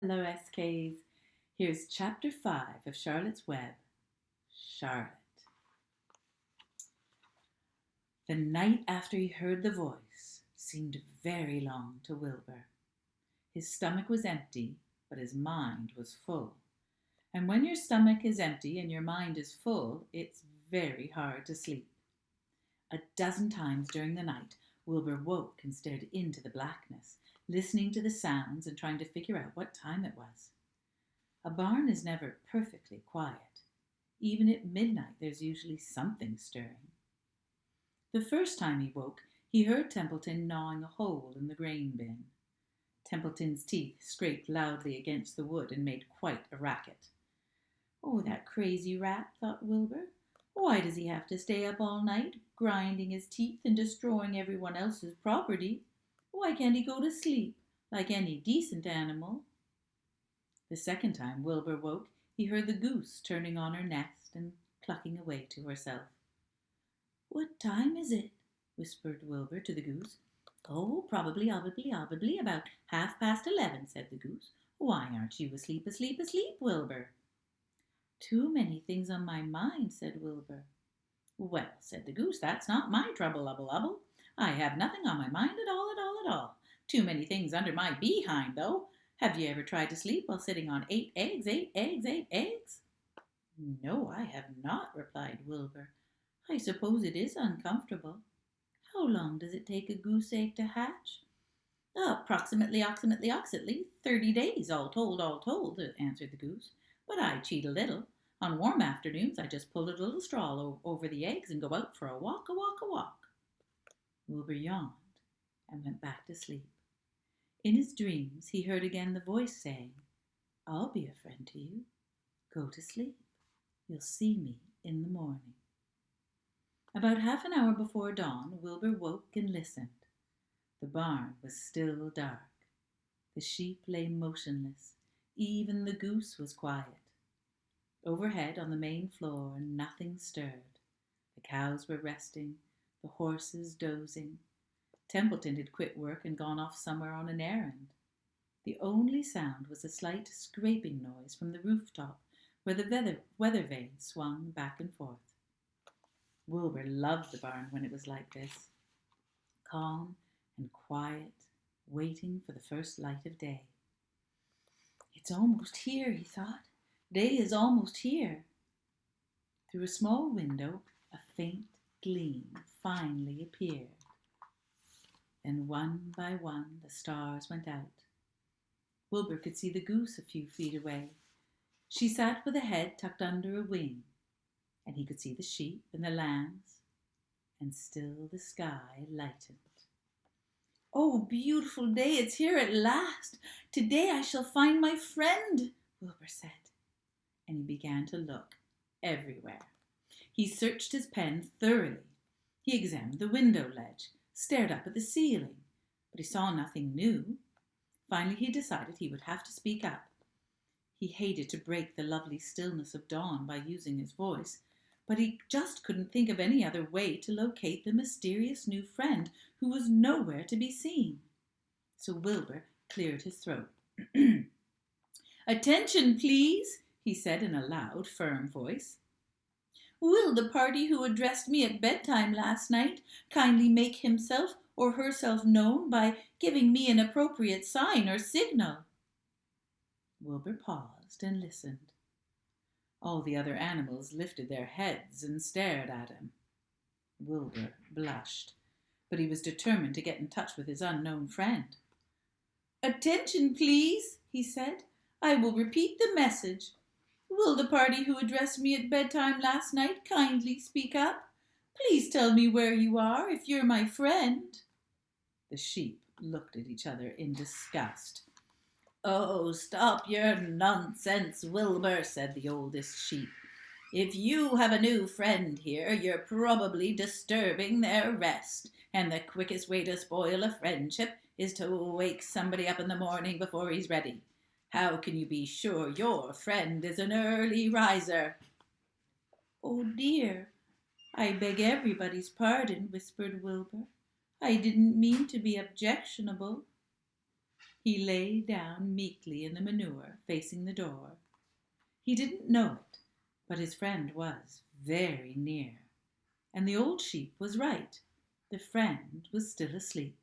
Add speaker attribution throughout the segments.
Speaker 1: Hello, SKs. Here's Chapter 5 of Charlotte's Web. Charlotte. The night after he heard the voice seemed very long to Wilbur. His stomach was empty, but his mind was full. And when your stomach is empty and your mind is full, it's very hard to sleep. A dozen times during the night, Wilbur woke and stared into the blackness, listening to the sounds and trying to figure out what time it was. A barn is never perfectly quiet. Even at midnight, there's usually something stirring. The first time he woke, he heard Templeton gnawing a hole in the grain bin. Templeton's teeth scraped loudly against the wood and made quite a racket. Oh, that crazy rat, thought Wilbur. Why does he have to stay up all night, grinding his teeth and destroying everyone else's property? Why can't he go to sleep, like any decent animal? The second time Wilbur woke, he heard the goose turning on her nest and clucking away to herself. "What time is it?" whispered Wilbur to the goose. "Oh, probably, obviously, about 11:30, said the goose. "Why aren't you asleep, Wilbur?" "Too many things on my mind," said Wilbur. "Well," said the goose, "that's not my trouble, Ubble. I have nothing on my mind at all. Too many things under my behind, though. Have you ever tried to sleep while sitting on 8 eggs? "No, I have not," replied Wilbur. "I suppose it is uncomfortable. How long does it take a goose egg to hatch?" "Approximately 30 days, all told, answered the goose. "But I cheat a little. On warm afternoons I just pull a little straw over the eggs and go out for a walk. Wilbur yawned and went back to sleep. In his dreams he heard again the voice saying, "I'll be a friend to you. Go to sleep. You'll see me in the morning." About half an hour before dawn, Wilbur woke and listened. The barn was still dark. The sheep lay motionless. Even the goose was quiet. Overhead on the main floor, nothing stirred. The cows were resting, the horses dozing. Templeton had quit work and gone off somewhere on an errand. The only sound was a slight scraping noise from the rooftop where the weather vane swung back and forth. Wilbur loved the barn when it was like this, calm and quiet, waiting for the first light of day. "It's almost here," he thought. "Day is almost here." Through a small window, a faint gleam finally appeared. Then one by one the stars went out. Wilbur could see the goose a few feet away. She sat with a head tucked under a wing, and he could see the sheep and the lambs, and still the sky lightened. "Oh, beautiful day, it's here at last. Today I shall find my friend," Wilbur said, and he began to look everywhere. He searched his pen thoroughly. He examined the window ledge, stared up at the ceiling, but he saw nothing new. Finally he decided he would have to speak up. He hated to break the lovely stillness of dawn by using his voice, but he just couldn't think of any other way to locate the mysterious new friend who was nowhere to be seen. So Wilbur cleared his throat. "Attention, please," he said in a loud, firm voice. "Will the party who addressed me at bedtime last night kindly make himself or herself known by giving me an appropriate sign or signal?" Wilbur paused and listened. All the other animals lifted their heads and stared at him. Wilbur blushed, but he was determined to get in touch with his unknown friend. "Attention, please," he said. "I will repeat the message. Will the party who addressed me at bedtime last night kindly speak up? Please tell me where you are if you're my friend." The sheep looked at each other in disgust. "Oh, stop your nonsense, Wilbur," said the oldest sheep. "If you have a new friend here, you're probably disturbing their rest, and the quickest way to spoil a friendship is to wake somebody up in the morning before he's ready. How can you be sure your friend is an early riser?" "Oh dear, I beg everybody's pardon," whispered Wilbur. "I didn't mean to be objectionable." He lay down meekly in the manure, facing the door. He didn't know it, but his friend was very near. And the old sheep was right. The friend was still asleep.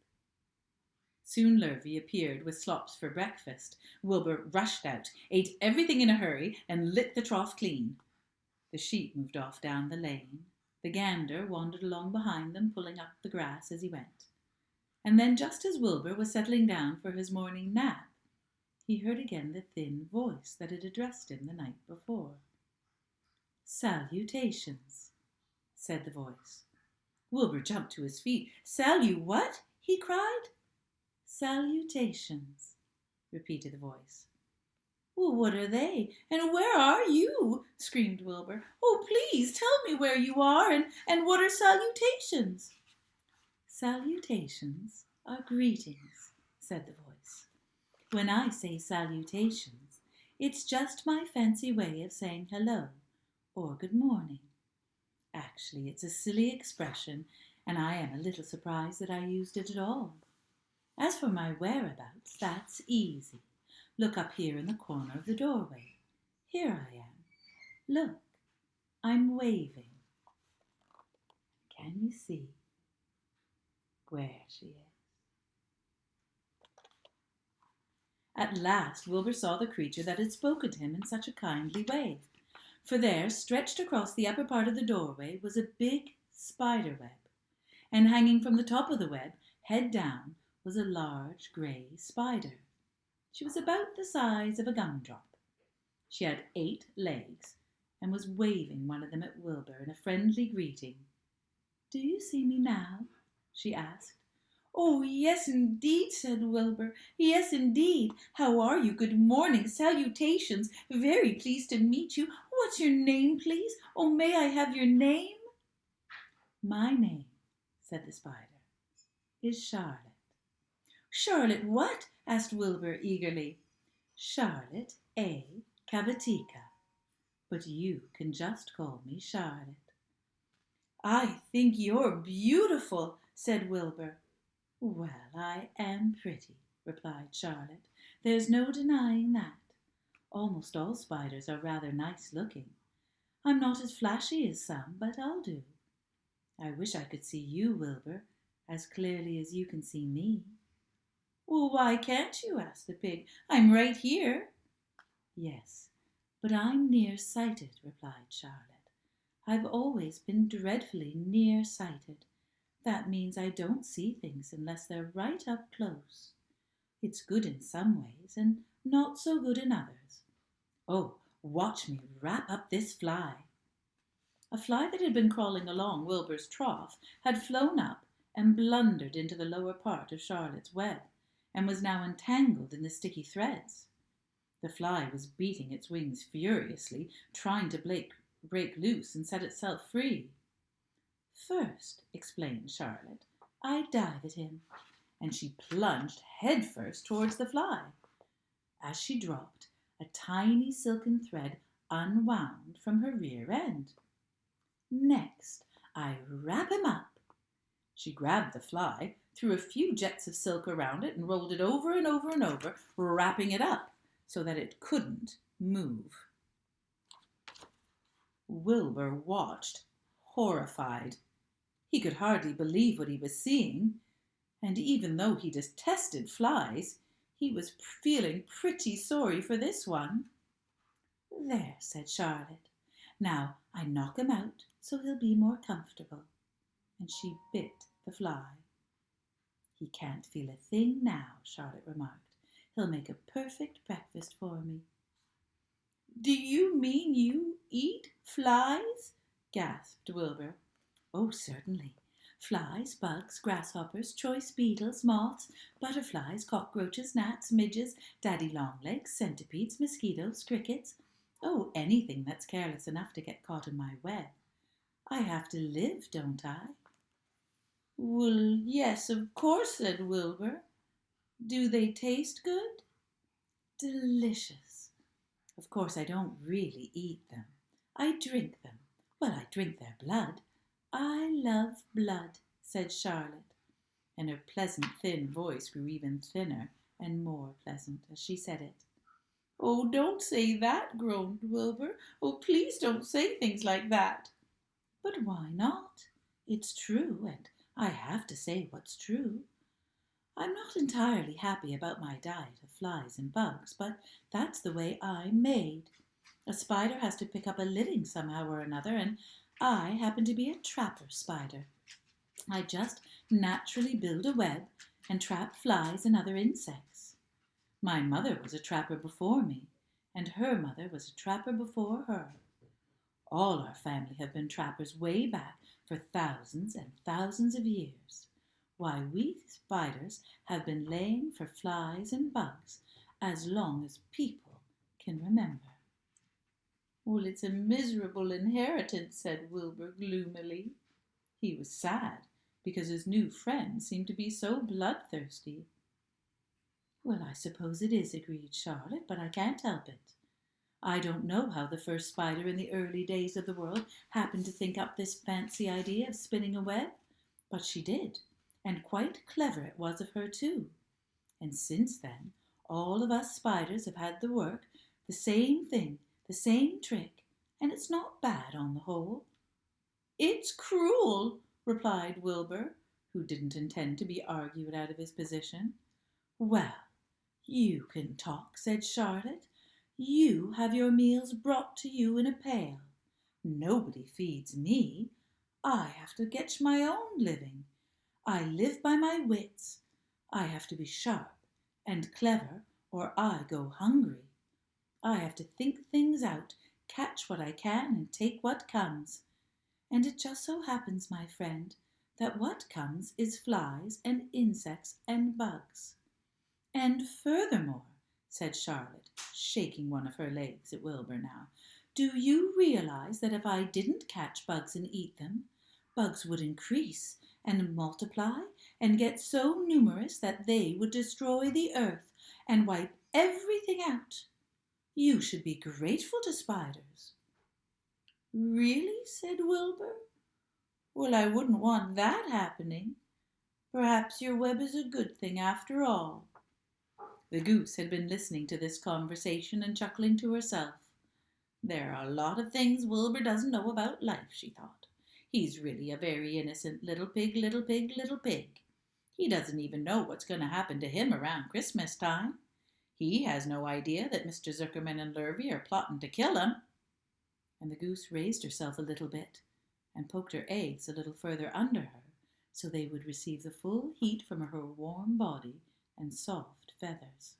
Speaker 1: Soon Lurvy appeared with slops for breakfast. Wilbur rushed out, ate everything in a hurry, and lit the trough clean. The sheep moved off down the lane. The gander wandered along behind them, pulling up the grass as he went. And then, just as Wilbur was settling down for his morning nap, he heard again the thin voice that had addressed him the night before. "Salutations," said the voice. Wilbur jumped to his feet. "What?" he cried. "Salutations," repeated the voice. "Well, what are they, and where are you?" screamed Wilbur. "Oh, please tell me where you are, and what are salutations?" "Salutations are greetings," said the voice. "When I say salutations, it's just my fancy way of saying hello or good morning. Actually, it's a silly expression, and I am a little surprised that I used it at all. As for my whereabouts, that's easy. Look up here in the corner of the doorway. Here I am. Look, I'm waving. Can you see where she is?" At last Wilbur saw the creature that had spoken to him in such a kindly way. For there, stretched across the upper part of the doorway, was a big spider web, and hanging from the top of the web, head down, was a large grey spider. She was about the size of a gumdrop. She had 8 legs, and was waving one of them at Wilbur in a friendly greeting. "Do you see me now?" she asked. "Oh, yes, indeed," said Wilbur. "Yes, indeed. How are you? Good morning. Salutations. Very pleased to meet you. What's your name, please? Oh, may I have your name?" "My name," said the spider, "is Charlotte." "Charlotte what?" asked Wilbur eagerly. "Charlotte A. Cavatica. But you can just call me Charlotte." "I think you're beautiful," said Wilbur. "Well, I am pretty," replied Charlotte. "There's no denying that. Almost all spiders are rather nice looking. I'm not as flashy as some, but I'll do. I wish I could see you, Wilbur, as clearly as you can see me." "Well, why can't you?" asked the pig. "I'm right here." "Yes, but I'm near-sighted," replied Charlotte. "I've always been dreadfully near-sighted. That means I don't see things unless they're right up close. It's good in some ways and not so good in others. Oh, watch me wrap up this fly." A fly that had been crawling along Wilbur's trough had flown up and blundered into the lower part of Charlotte's web, and was now entangled in the sticky threads. The fly was beating its wings furiously, trying to break loose and set itself free. "First," explained Charlotte, "I dive at him," and she plunged headfirst towards the fly. As she dropped, a tiny silken thread unwound from her rear end. "Next, I wrap him up." She grabbed the fly, threw a few jets of silk around it, and rolled it over and over and over, wrapping it up so that it couldn't move. Wilbur watched, horrified. He could hardly believe what he was seeing, and even though he detested flies, he was feeling pretty sorry for this one. "There," said Charlotte. "Now I knock him out so he'll be more comfortable." And she bit the fly. "He can't feel a thing now," Charlotte remarked. "He'll make a perfect breakfast for me." "Do you mean you eat flies?" gasped Wilbur. "Oh, certainly. Flies, bugs, grasshoppers, choice beetles, moths, butterflies, cockroaches, gnats, midges, daddy-long-legs, centipedes, mosquitoes, crickets. Oh, anything that's careless enough to get caught in my web. I have to live, don't I?" "Well, yes, of course," said Wilbur. "Do they taste good?" "Delicious. Of course, I don't really eat them. I drink them. Well, I drink their blood. I love blood," said Charlotte, and her pleasant thin voice grew even thinner and more pleasant as she said it. "Oh, don't say that," groaned Wilbur. "Oh, please don't say things like that." "But why not? It's true, and I have to say what's true. I'm not entirely happy about my diet of flies and bugs, but that's the way I'm made. A spider has to pick up a living somehow or another, and I happen to be a trapper spider. I just naturally build a web and trap flies and other insects. My mother was a trapper before me, and her mother was a trapper before her. All our family have been trappers way back for thousands and thousands of years. Why, we spiders have been laying for flies and bugs as long as people can remember." "Well, it's a miserable inheritance," said Wilbur gloomily. He was sad because his new friend seemed to be so bloodthirsty. "Well, I suppose it is," agreed Charlotte, "but I can't help it. I don't know how the first spider in the early days of the world happened to think up this fancy idea of spinning a web, but she did, and quite clever it was of her too. And since then, all of us spiders have had the work, the same thing, the same trick, and it's not bad on the whole." "It's cruel," replied Wilbur, who didn't intend to be argued out of his position. "Well, you can talk," said Charlotte. "You have your meals brought to you in a pail. Nobody feeds me. I have to get my own living. I live by my wits. I have to be sharp and clever, or I go hungry. I have to think things out, catch what I can, and take what comes. And it just so happens, my friend, that what comes is flies and insects and bugs. And furthermore," said Charlotte, shaking one of her legs at Wilbur now, "do you realize that if I didn't catch bugs and eat them, bugs would increase and multiply and get so numerous that they would destroy the earth and wipe everything out? You should be grateful to spiders." "Really?" said Wilbur. "Well, I wouldn't want that happening. Perhaps your web is a good thing after all." The goose had been listening to this conversation and chuckling to herself. "There are a lot of things Wilbur doesn't know about life," she thought. "He's really a very innocent little pig, little pig, little pig. He doesn't even know what's going to happen to him around Christmas time. He has no idea that Mr. Zuckerman and Lurvy are plotting to kill him." And the goose raised herself a little bit and poked her eggs a little further under her so they would receive the full heat from her warm body and soft feathers.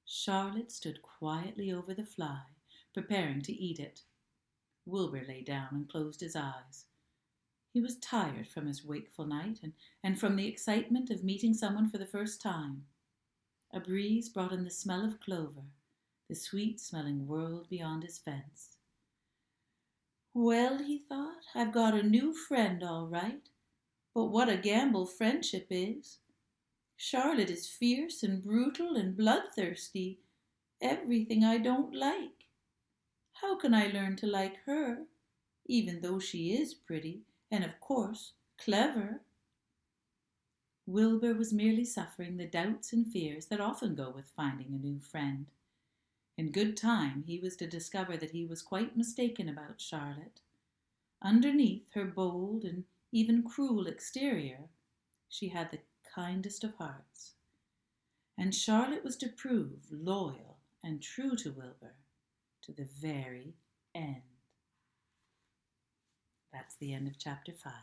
Speaker 1: Charlotte stood quietly over the fly, preparing to eat it. Wilbur lay down and closed his eyes. He was tired from his wakeful night and from the excitement of meeting someone for the first time. A breeze brought in the smell of clover, the sweet-smelling world beyond his fence. "Well," he thought, "I've got a new friend all right, but what a gamble friendship is. Charlotte is fierce and brutal and bloodthirsty, everything I don't like. How can I learn to like her, even though she is pretty and, of course, clever?" Wilbur was merely suffering the doubts and fears that often go with finding a new friend. In good time he was to discover that he was quite mistaken about Charlotte. Underneath her bold and even cruel exterior, she had the kindest of hearts. And Charlotte was to prove loyal and true to Wilbur to the very end. That's the end of chapter 5.